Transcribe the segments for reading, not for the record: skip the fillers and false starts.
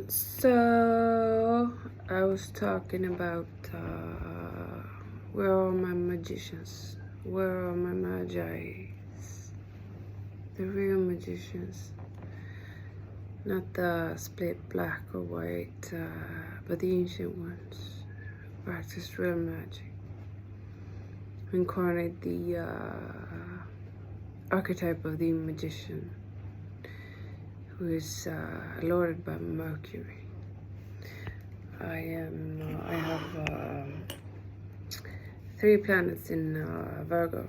So I was talking about where are my magicians? Where are my magi? The real magicians, not the split black or white, but the ancient ones who practice real magic, who incarnate the archetype of the magician, who is lorded by Mercury. I have 3 planets in Virgo,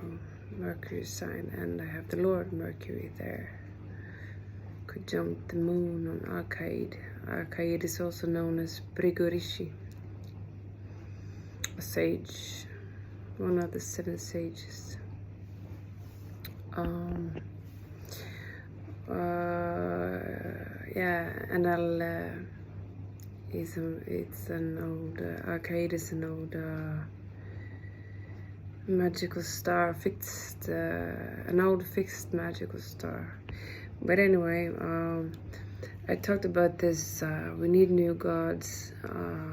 Mercury sign, and I have the Lord Mercury there. Conjunct the moon on Arcade. Arcade is also known as Brigorishi, a sage, one of the 7 sages. Yeah, and it's an old Arcade is an old magical star, an old fixed magical star. But anyway, I talked about this. We need new gods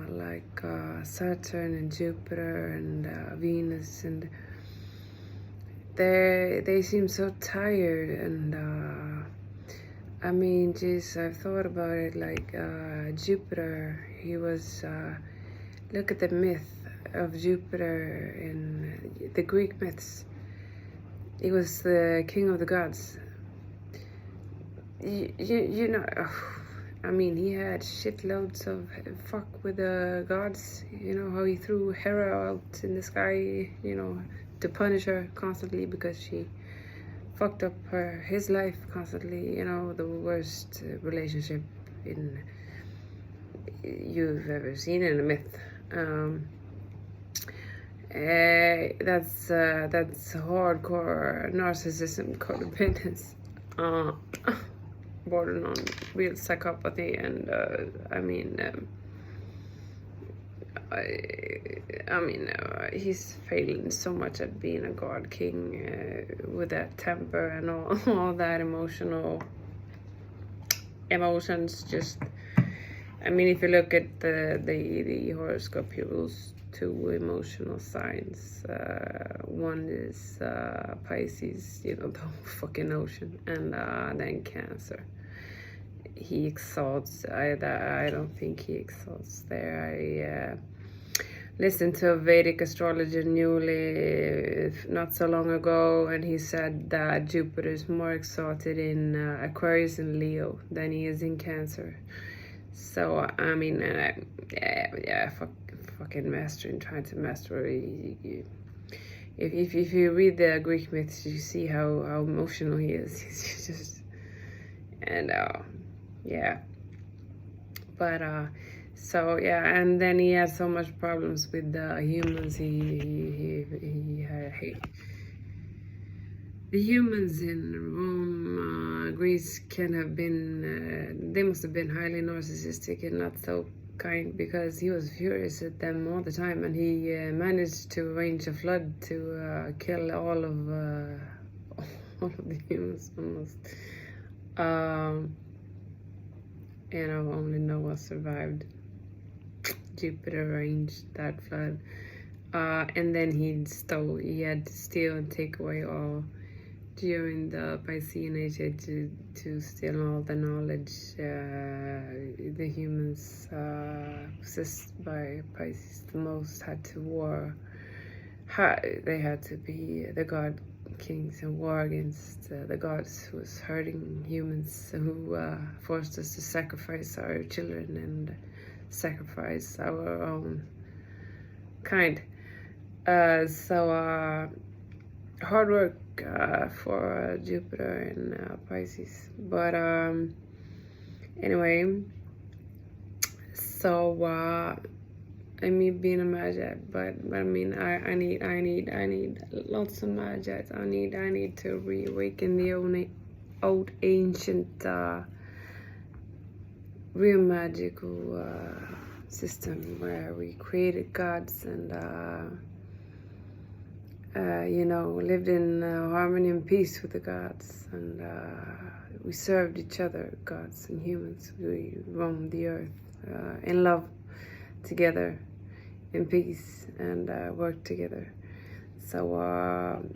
like Saturn and Jupiter and Venus, and they seem so tired. And I mean, geez, I've thought about it. Like Jupiter, he was. Look at the myth of Jupiter in the Greek myths. He was the king of the gods. You know, I mean, he had shitloads of fuck with the gods. You know how he threw Hera out in the sky, you know, to punish her constantly because she fucked up his life constantly. You know, the worst relationship you've ever seen in a myth. That's hardcore narcissism, codependence, bordering on real psychopathy, and he's failing so much at being a god king with that temper and all that emotions. Just, I mean, if you look at the horoscope, he rules 2 emotional signs. One is Pisces, you know, the whole fucking ocean, and then Cancer. He exalts. I don't think he exalts there. I listened to a Vedic astrologer not so long ago, and he said that Jupiter is more exalted in Aquarius and Leo than he is in Cancer. So I mean, fucking mastering, trying to master. If you read the Greek myths, you see how emotional he is. He's just, and yeah. But so yeah, and then he has so much problems with the humans. He hate the humans in Rome, Greece can have been. They must have been highly narcissistic and not so kind, because he was furious at them all the time, and he managed to arrange a flood to kill all of the humans almost. You know, only Noah survived. Jupiter arranged that flood, and then he had to steal and take away all during the Piscean age to steal all the knowledge the humans possessed by Pisces the most had to war. They had to be the god kings and war against the gods who was hurting humans, who forced us to sacrifice our children and sacrifice our own kind. So hard work for Jupiter and Pisces. But anyway, so I mean, being a magi, but I mean, I need lots of magi. I need to reawaken the old ancient real magical system where we created gods and you know, lived in harmony and peace with the gods, and we served each other, gods and humans. We roamed the earth in love together, in peace, and worked together. So,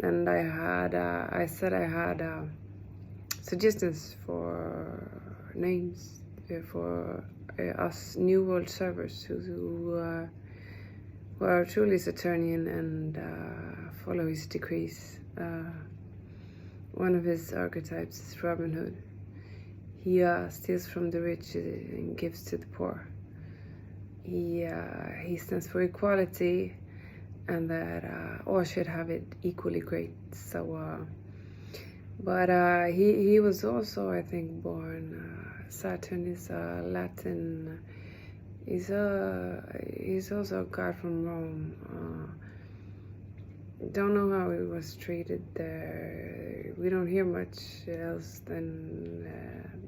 and I said I had suggestions for names for us New World servers who are truly Saturnian and follow his decrees. One of his archetypes is Robin Hood. He steals from the rich and gives to the poor. He stands for equality, and that all should have it equally great. So, but he was also, I think, born. Saturn is Latin. He's also a god from Rome. Don't know how he was treated there. We don't hear much else than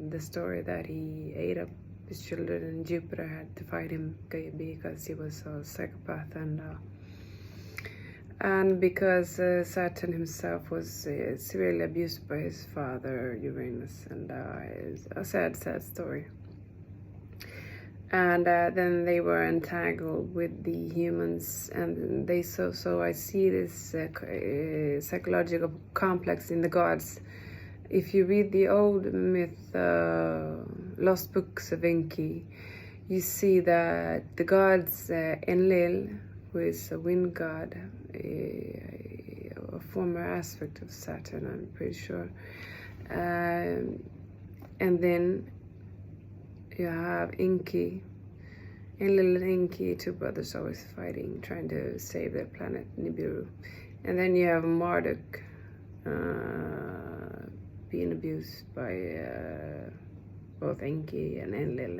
the story that he ate up his children, and Jupiter had to fight him because he was a psychopath, and because Saturn himself was severely abused by his father Uranus, and it's a sad story. And then they were entangled with the humans, and they so I see this psychological complex in the gods. If you read the old myth, Lost Books of Enki, you see that the gods Enlil, who is a wind god, a former aspect of Saturn, I'm pretty sure, and then you have Enki, Enlil and Enki, two brothers always fighting, trying to save their planet Nibiru. And then you have Marduk being abused by both Enki and Enlil,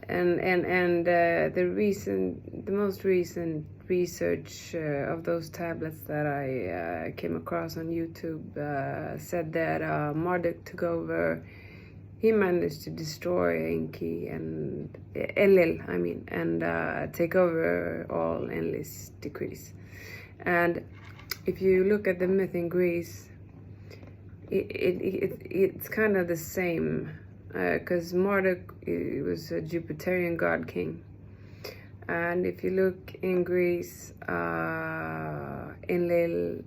and the most recent research of those tablets that I came across on YouTube said that Marduk took over. He managed to destroy Enki and Enlil, and take over all Enlil's decrees. And if you look at the myth in Greece, it's kind of the same, because Marduk was a Jupiterian god king. And if you look in Greece, Enlil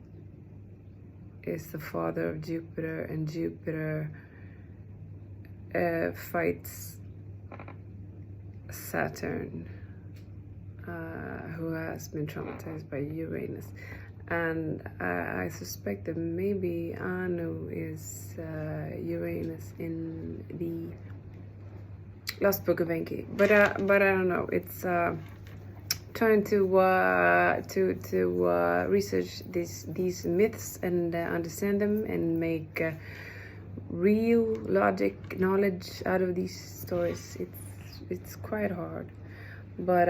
is the father of Jupiter, and Jupiter fights Saturn, who has been traumatized by Uranus. And I suspect that maybe Anu is Uranus in the Lost Book of Enki, but I don't know. It's trying to research these myths and understand them and make real logic knowledge out of these stories. It's quite hard, but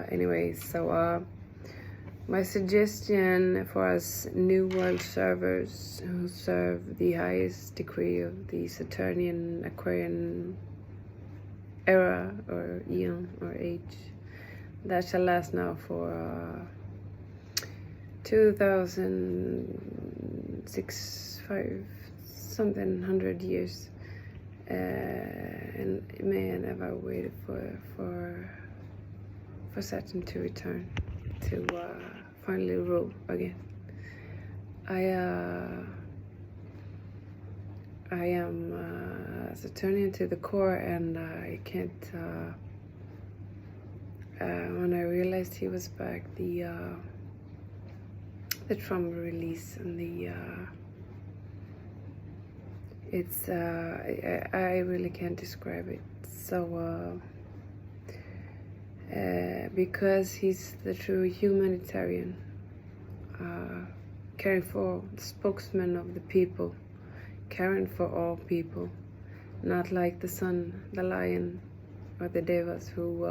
anyway, so my suggestion for us New World servers who serve the highest degree of the Saturnian Aquarian era or eon or age that shall last now for 2005 something 100 years, and may never waited for Saturn to return to finally rule again. I am Saturnian to the core, and I can't. When I realized he was back, the trauma release and the it's I really can't describe it. So because he's the true humanitarian, caring for the spokesman of the people, caring for all people, not like the sun, the lion, or the devas who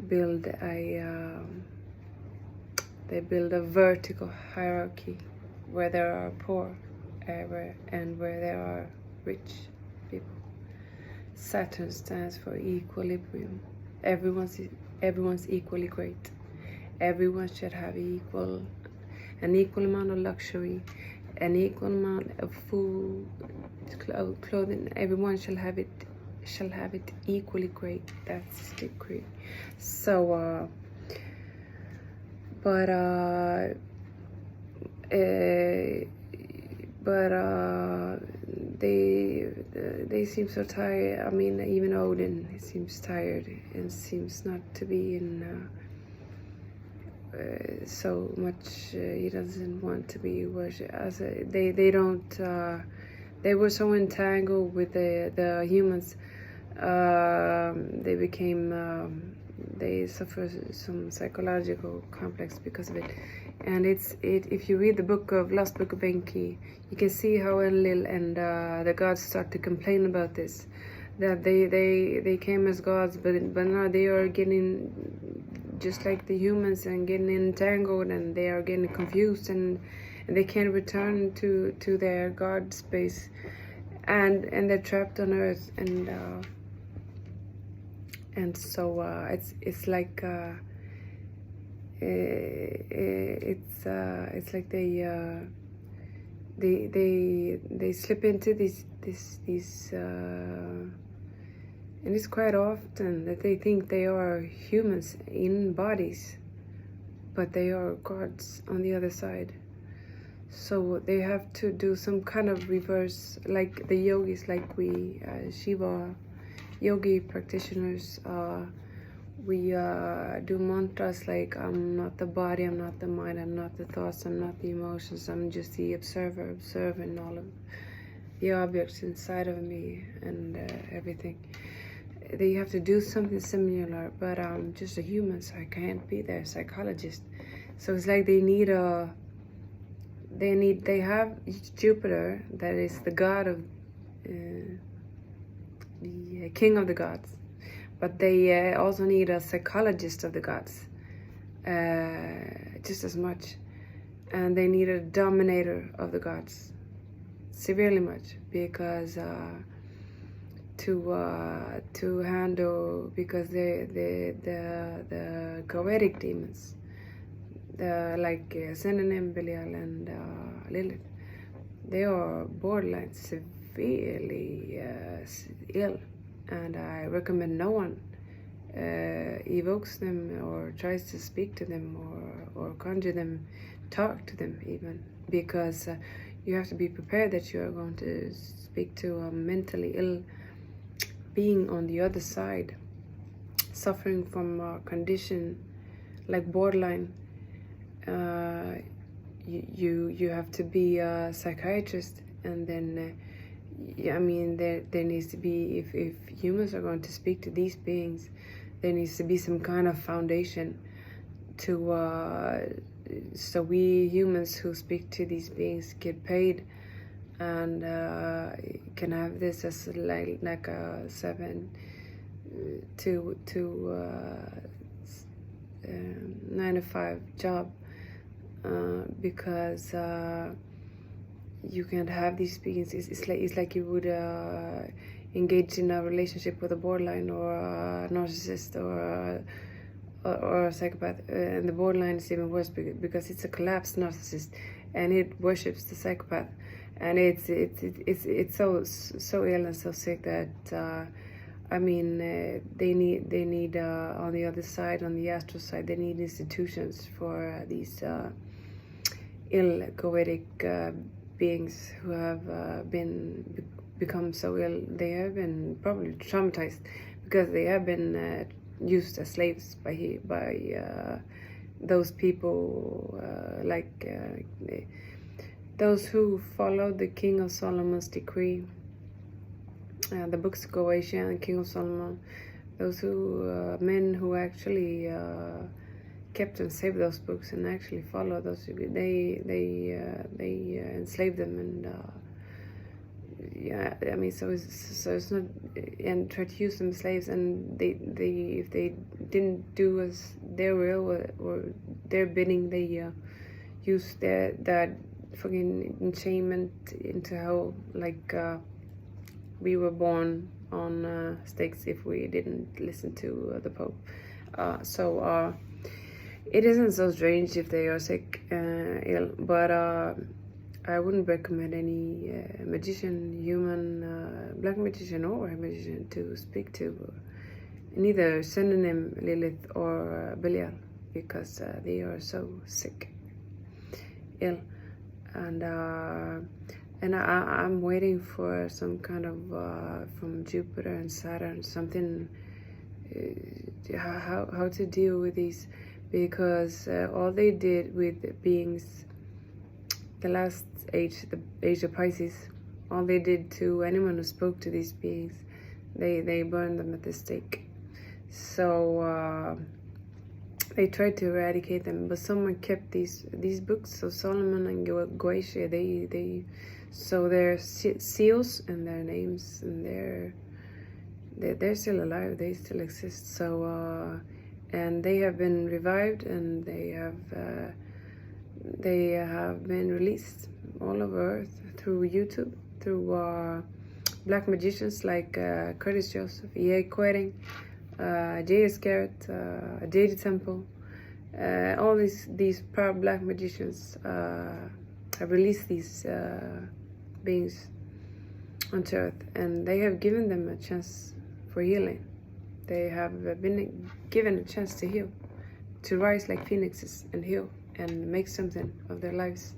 build a vertical hierarchy where there are poor and where there are rich people. Saturn stands for equilibrium. Everyone's equally great. Everyone should have an equal amount of luxury. an equal amount of food, clothing. Everyone shall have it equally great. That's the decree. So they seem so tired. I mean, even Odin seems tired and seems not to be in so much. He doesn't want to be worshipped. They don't. They were so entangled with the humans. They became. They suffer some psychological complex because of it. And if you read the Last Book of Enki, you can see how Enlil and the gods start to complain about this, that they came as gods, but now they are getting just like the humans and getting entangled, and they are getting confused, and they can't return to their god space, and they're trapped on Earth, and so it's like. It's like they slip into these and it's quite often that they think they are humans in bodies, but they are gods on the other side. So they have to do some kind of reverse, like the yogis, like we Shiva yogi practitioners. We do mantras like, I'm not the body, I'm not the mind, I'm not the thoughts, I'm not the emotions, I'm just the observer, observing all of the objects inside of me and everything. They have to do something similar, but I'm just a human, so I can't be their psychologist. So it's like they have Jupiter, that is the god of, the king of the gods. But they also need a psychologist of the gods, just as much. And they need a dominator of the gods, severely much, because to handle, because the goetic demons, like Synonym, Belial, and Lilith, they are borderline severely ill. And I recommend no one evokes them or tries to speak to them or conjure them, talk to them even, because you have to be prepared that you are going to speak to a mentally ill being on the other side, suffering from a condition like borderline. You have to be a psychiatrist, and then I mean, there needs to be, if humans are going to speak to these beings, there needs to be some kind of foundation to, so we humans who speak to these beings get paid, and can have this as like a 7 to 9 to 5 job, because you can't have these beings. It's like you would engage in a relationship with a borderline or a narcissist or a psychopath, and the borderline is even worse because it's a collapsed narcissist, and it worships the psychopath, and it's so ill and so sick that I mean, they need on the other side, on the astral side, they need institutions for these ill goetic beings who have become so ill. They have been probably traumatized because they have been used as slaves by those people, those who followed the King of Solomon's decree, the books of Goetia and King of Solomon. Those who men who actually kept and saved those books and actually followed those, they enslaved them, and yeah, I mean, so it's not, and try to use them as slaves, and they if they didn't do as their will or their bidding, they use that fucking enchainment into hell, like we were born on stakes if we didn't listen to the Pope. So it isn't so strange if they are sick, ill, but I wouldn't recommend any magician, human, black magician or white magician to speak to. Neither synonym Lilith or Belial, because they are so sick, ill, and I'm waiting for some kind of from Jupiter and Saturn, something how to deal with these, because all they did with beings, the last age, the age of Pisces, all they did to anyone who spoke to these beings, they burned them at the stake. So they tried to eradicate them, but someone kept these books of Solomon and Goetic. They so their seals and their names, and they're still alive. They still exist. So and they have been revived, and they have been released all over Earth through YouTube, through black magicians like Curtis Joseph, goetic, J.S. Garrett, J.D. Temple. All these proud black magicians have released these beings onto Earth, and they have given them a chance for healing. They have been given a chance to heal, to rise like phoenixes and heal and make something of their lives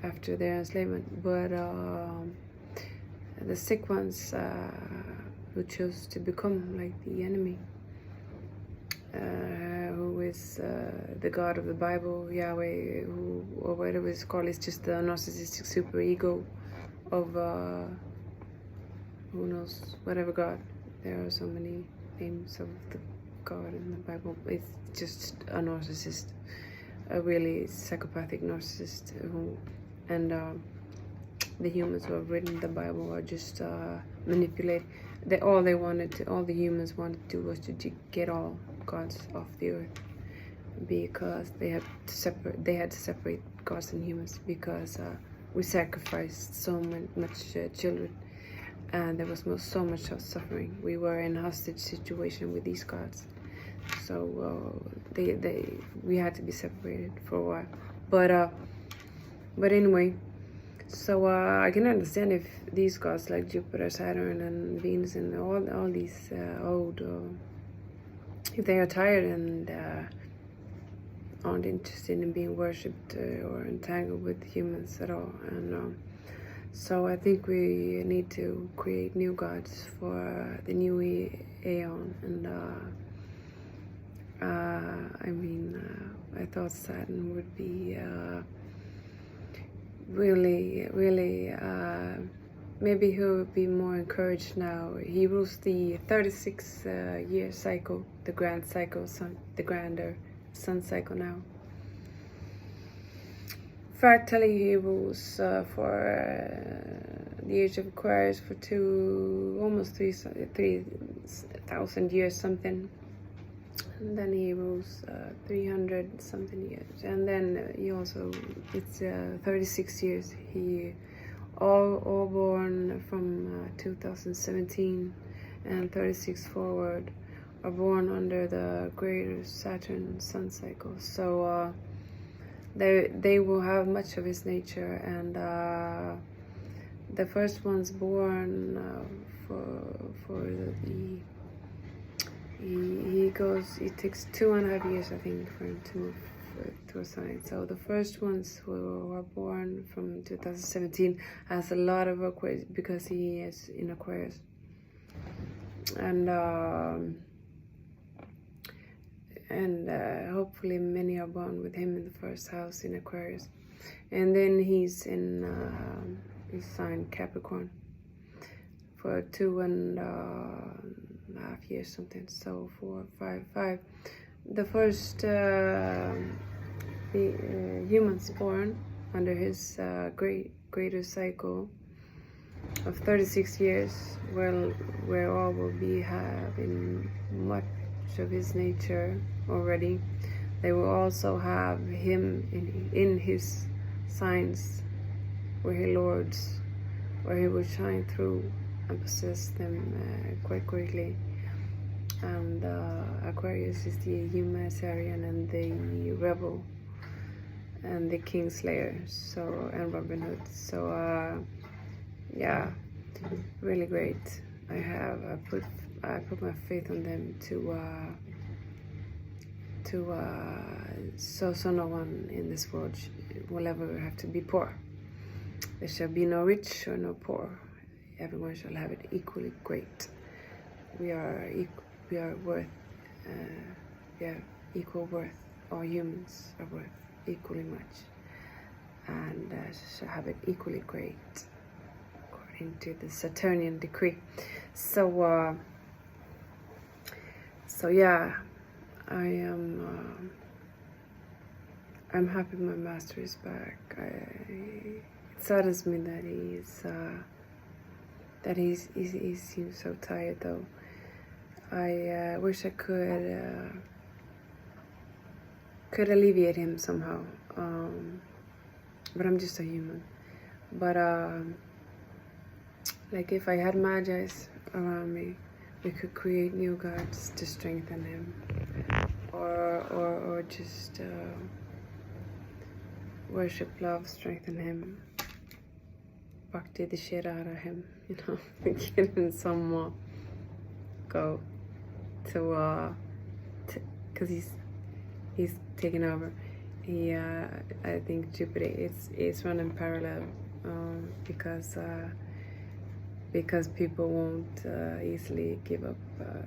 after their enslavement. But the sick ones who chose to become like the enemy, who is the God of the Bible, Yahweh, who, or whatever it's called, is just the narcissistic super ego of who knows, whatever God. There are so many names of the God in the Bible. It's just a narcissist, a really psychopathic narcissist who, and the humans who have written the Bible are just manipulate. All the humans wanted to do was to get all gods off the earth, because they had to separate gods and humans, because we sacrificed so much children, and there was so much suffering. We were in a hostage situation with these gods, so we had to be separated for a while. But anyway. So I can understand if these gods like Jupiter, Saturn, and Venus, and all these old, if they are tired and aren't interested in being worshipped or entangled with humans at all. And so I think we need to create new gods for the new aeon. And I thought Saturn would be really, maybe he will be more encouraged now. He rules the 36-year cycle, the grand cycle, the grander sun cycle now. Fractally, he rules for the age of Aquarius for almost 3,000 years something. And then he rules 300 something years, and then he also, it's 36 years. He all born from 2017 and 36 forward are born under the greater Saturn sun cycle. So they will have much of his nature, and the first ones born for the it takes 2.5 years, I think, for him to move to a sign. So the first ones who were born from 2017 has a lot of Aquarius, because he is in Aquarius. And hopefully many are born with him in the first house in Aquarius. And then he's in his sign Capricorn for 2.5 years something, so 4, 5, 5. The first humans born under his greater cycle of 36 years, where all will be having much of his nature already. They will also have him in his signs where he lords, where he will shine through and possess them quite quickly. And Aquarius is the humanitarian and the rebel, and the Kingslayer, so, and Robin Hood. So yeah, really great. I put my faith on them so no one in this world will ever have to be poor. There shall be no rich or no poor. Everyone shall have it equally great. We are worth, we have equal worth. All humans are worth equally much, and shall have it equally great, according to the Saturnian decree. So yeah, I'm happy my master is back. It saddens me that he seems so tired though. I wish I could alleviate him somehow, but I'm just a human. But like if I had magis around me, we could create new gods to strengthen him, or just worship love, strengthen him, bhakti the shit out of him, you know, get him some more go to because he's taking over. I think Jupiter it's running parallel because people won't easily give up.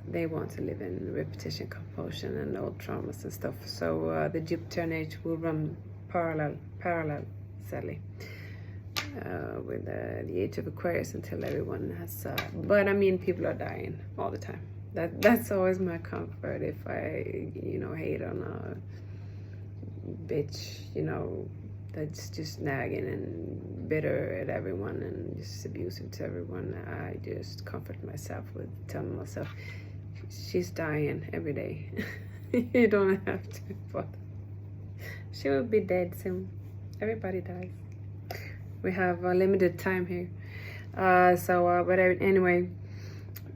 They want to live in repetition, compulsion, and old traumas and stuff. So the Jupiterian age will run parallel, sadly, with the age of Aquarius until everyone has. But I mean, people are dying all the time. That's always my comfort. If I, hate on a bitch, that's just nagging and bitter at everyone and just abusive to everyone, I just comfort myself with telling myself, she's dying every day. You don't have to bother. She will be dead soon. Everybody dies. We have a limited time here. But anyway,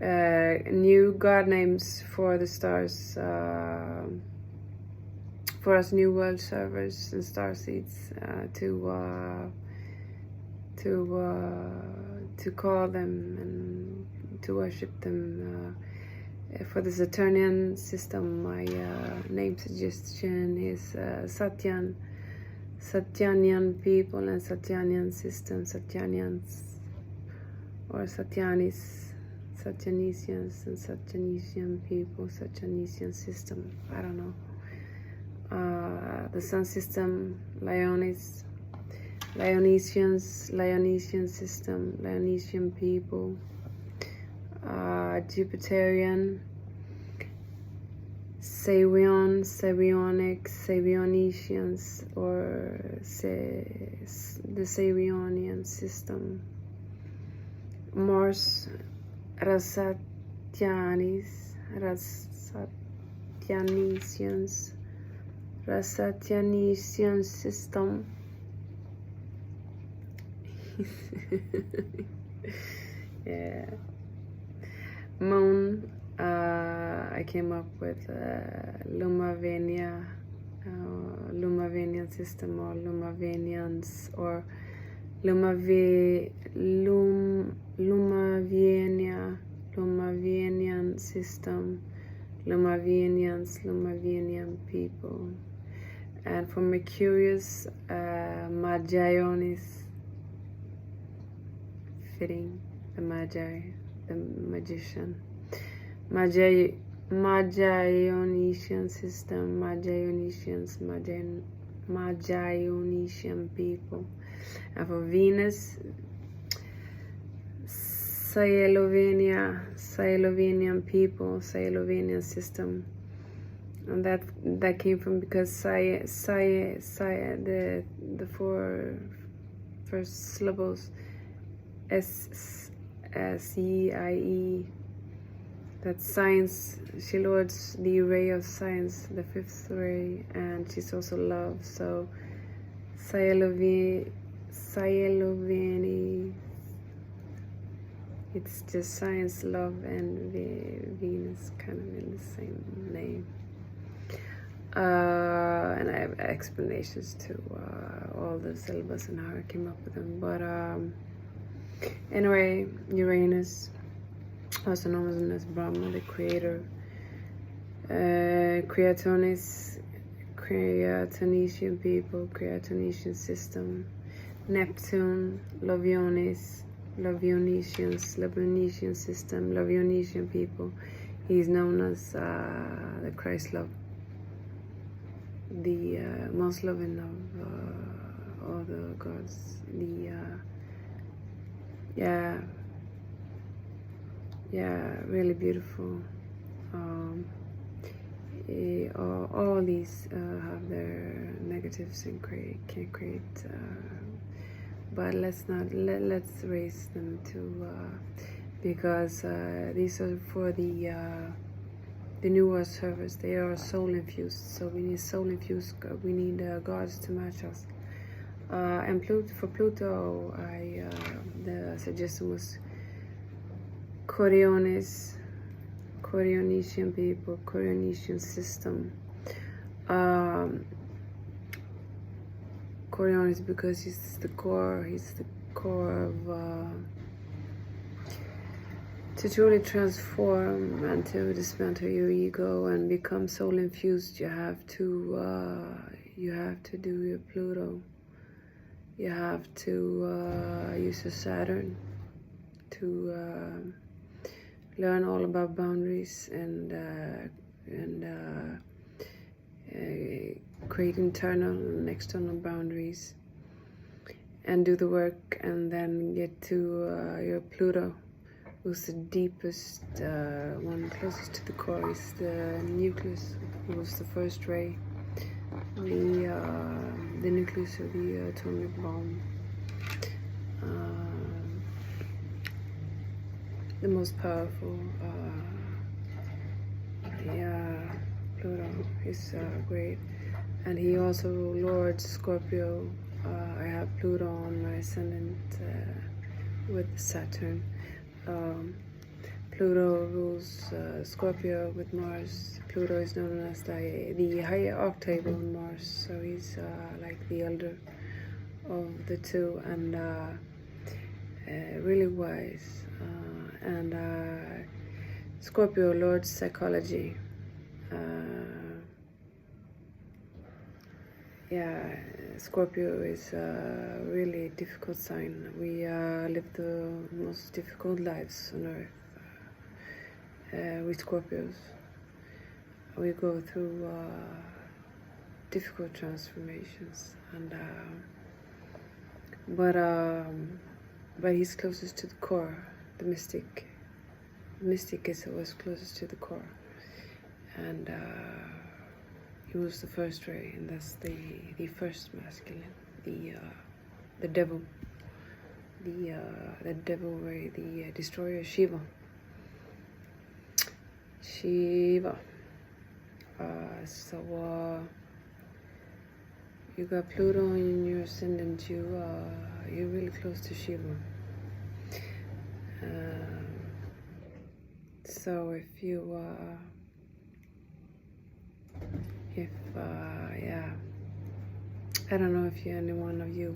new god names for the stars. For us new world servers and star seeds to call them and to worship them. For the Saturnian system, my name suggestion is Satyanian people and Satyanian system, Satyanians or Satyanis, Satyanisians and Satyanisian people, Satyanisian system. I don't know. The sun system, Leonesians, Leonesian system, Leonesian people, Jupiterian, Savionic, Savionesians, or the Savionian system, Mars, Rasatyanisian system. Yeah. Moon, I came up with Lumavenia, Lumavenian system, or Lumavenians, or Lumavenian system, Lumavenian people. And for Mercurius, Magionis, fitting, the Magi, the magician. Magionesian system, Magionesian people. And for Venus, Sayelovenian people, Sayelovenian system. And that came from because the 4 first syllables, SCIE, that's science. She lords the ray of science, the 5th ray, and she's also love. So Sayeloveni, it's just science, love, and Venus kind of in the same name. And I have explanations to all the syllabus and how I came up with them. But anyway, Uranus, also known as Brahma, the creator. Creatonesian people, Creatonesian system. Neptune, Lovionesian system, Lovionesian people. He's known as the Christ love, the most loving of all the gods. Really beautiful. All these have their negatives and can create, but let's raise them to because these are for the new world servers. They are soul infused, so we need soul infused. We need gods to match us. And for Pluto, the suggestion was Corionesian people, Corionesian system. Corion is because he's the core of to truly transform and to dismantle your ego and become soul infused. You have to do your Pluto. You have to use your Saturn to learn all about boundaries and create internal and external boundaries and do the work, and then get to your Pluto, who's the deepest one, closest to the core. Is the nucleus, who's the first ray, the nucleus of the atomic bomb. The most powerful. Pluto is great, and he also lords Scorpio. I have Pluto on my ascendant with Saturn. Pluto rules Scorpio with Mars. Pluto is known as the higher octave of Mars, so he's like the elder of the two, and really wise. And Scorpio lords psychology. Scorpio is a really difficult sign. We live the most difficult lives on earth with Scorpios. We go through difficult transformations, and but he's closest to the core. The mystic is always closest to the core, and he was the first ray, and that's the first masculine, the devil, the devil ray, the destroyer, Shiva. So you got Pluto in your ascendant. You're really close to Shiva. So if you I don't know if any one of you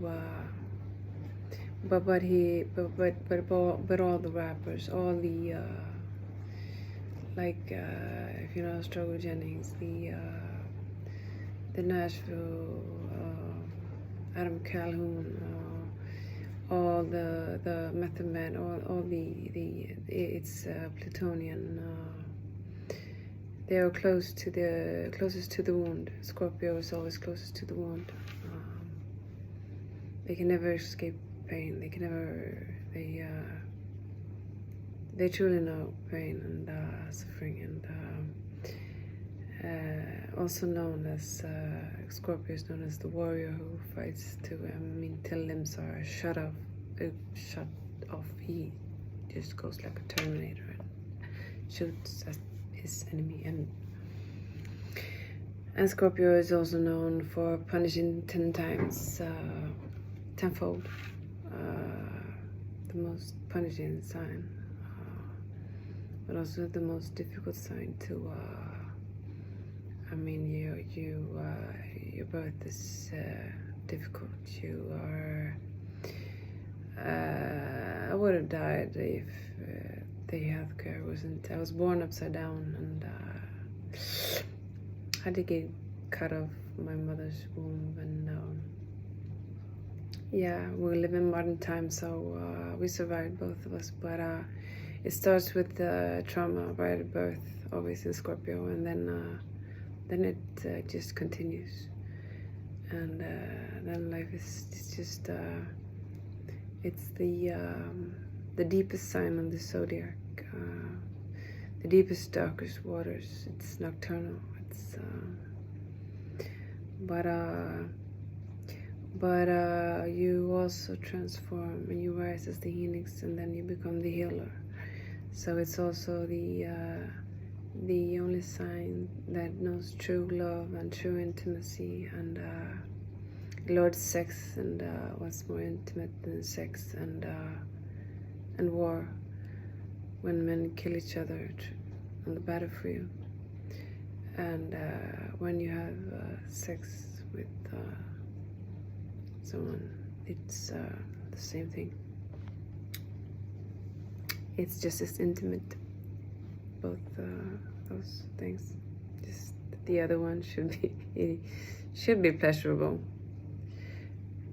but all the rappers, all the if you know Strogo Jennings, the Nashville, Adam Calhoun, all the Method Man, all it's plutonian. They are closest to the wound. Scorpio is always closest to the wound. They can never escape pain. They truly know pain and suffering, and also known as Scorpio is known as the warrior who fights till limbs are shut off. He just goes like a Terminator and shoots at his enemy. And Scorpio is also known for punishing 10 times, tenfold, the most punishing sign, but also the most difficult sign to I mean, your birth is difficult. You are. I would have died if the healthcare wasn't. I was born upside down, and had to get cut off my mother's womb, and yeah, we live in modern times, so we survived, both of us. But it starts with trauma right at birth, always in Scorpio, and then it just continues, and then life is just it's the deepest sign on the zodiac, the deepest, darkest waters. It's nocturnal. It's but you also transform and you rise as the phoenix, and then you become the healer. So it's also the only sign that knows true love and true intimacy, and Lord sex, and what's more intimate than sex, and war, when men kill each other on the battlefield, and when you have sex with someone, it's the same thing. It's just as intimate, both those things. Just the other one should be pleasurable.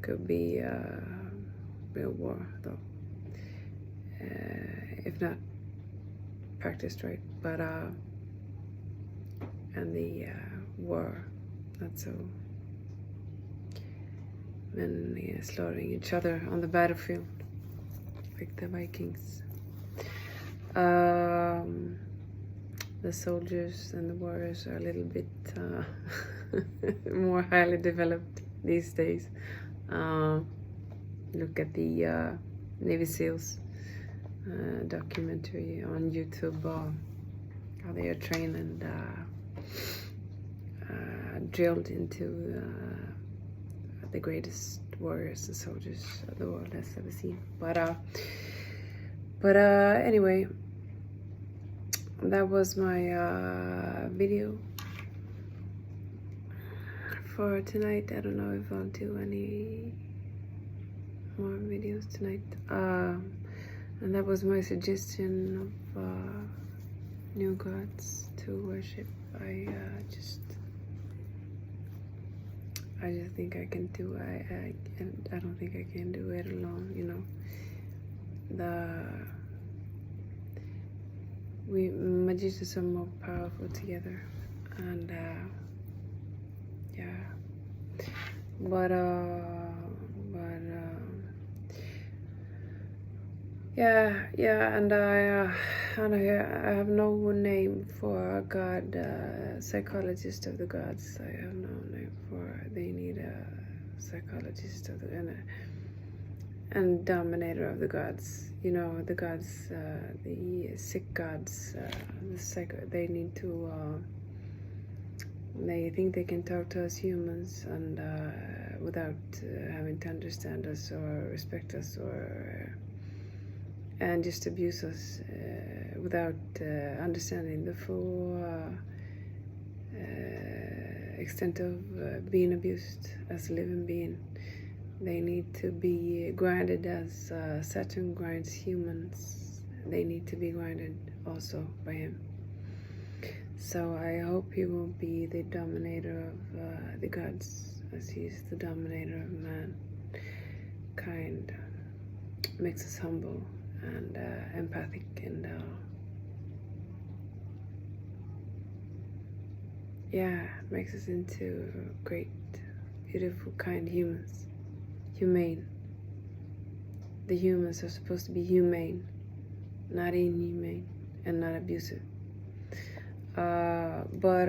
Could be real war, though, if not practiced right. But and the war, not so. Men slaughtering each other on the battlefield, like the Vikings. The soldiers and the warriors are a little bit more highly developed these days. Look at the Navy SEALs documentary on YouTube, how they are trained and drilled into the greatest warriors and soldiers the world has ever seen. But anyway, that was my video for tonight. I don't know if I'll do any more videos tonight. And that was my suggestion of new gods to worship. I just think I can do. I don't think I can do it alone. You know, we magicians are more powerful together, and yeah. But yeah, and I have no name for a god, psychologist of the gods. I have no name for. They need a psychologist of the and dominator of the gods. You know, the gods, the sick gods, they need to. They think they can talk to us humans, and without having to understand us or respect us, and just abuse us without understanding the full extent of being abused as a living being. They need to be grinded as Saturn grinds humans. They need to be grinded also by him. So I hope he will be the dominator of the gods, as he's the dominator of mankind. Makes us humble and empathic, and yeah, makes us into great, beautiful, kind humans. Humane. The humans are supposed to be humane, not inhumane, and not abusive. But